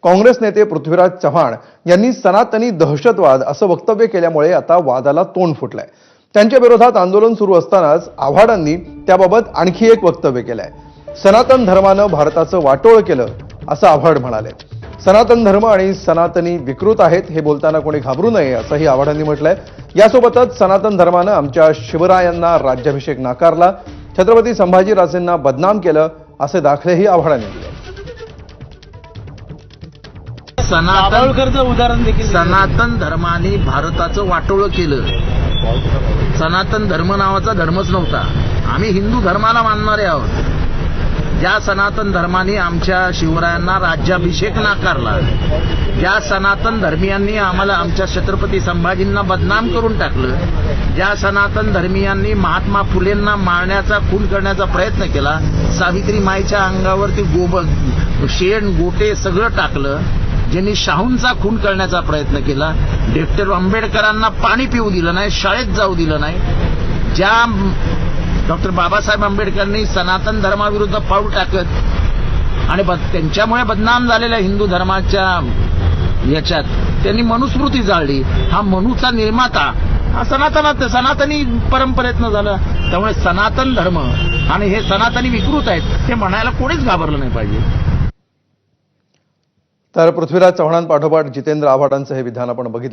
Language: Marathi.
काँग्रेस नेते पृथ्वीराज चव्हाण यांनी सनातनी दहशतवाद असं वक्तव्य केल्यामुळे आता वादाला तोंड फुटलंय। त्यांच्या विरोधात आंदोलन सुरू असतानाच आव्हाडांनी त्याबाबत आणखी एक वक्तव्य केलंय। सनातन धर्मानं भारताचं वाटोळ केलं असं आव्हाड म्हणाले। सनातन धर्म आणि सनातनी विकृत आहेत हे बोलताना कोणी घाबरू नये असंही आव्हाडांनी म्हटलंय। यासोबतच सनातन धर्मानं आमच्या शिवरायांना राज्याभिषेक नाकारला, छत्रपती संभाजीराजेंना बदनाम केलं असे दाखलेही आव्हाडांनी दिले। सनातन धर्माने भारताचं वाटोळं केलं। सनातन धर्म नावाचा धर्मच नव्हता। आम्ही हिंदू धर्माला मानणारे आहोत। ज्या सनातन धर्माने आमच्या शिवरायांना राज्याभिषेक नाकारला, ज्या सनातन धर्मियांनी आम्हाला आमच्या छत्रपती संभाजींना बदनाम करून टाकलं, ज्या सनातन धर्मियांनी महात्मा फुलेंना मारण्याचा, खून करण्याचा प्रयत्न केला, सावित्रीमाईच्या अंगावरती शेण गोटे सगळं टाकलं, ज्यांनी शाहूंचा खून करण्याचा प्रयत्न केला, डॉक्टर आंबेडकरांना पाणी पिऊ दिलं नाही, शाळेत जाऊ दिलं नाही, ज्या डॉक्टर बाबासाहेब आंबेडकरांनी सनातन धर्माविरुद्ध पाऊल टाकत आणि त्यांच्यामुळे बदनाम झालेल्या हिंदू धर्माच्या याच्यात त्यांनी मनुस्मृती जाळली। हा मनुचा निर्माता हा सनातनी परंपरेतनं झाला। त्यामुळे सनातन धर्म आणि हे सनातनी विकृत आहेत हे म्हणायला कोणीच घाबरलं नाही पाहिजे। तर पृथ्वीराज चव्हाणांपाठोपाठ जितेंद्र आव्हाडांचं हे विधान आपण बघितलं।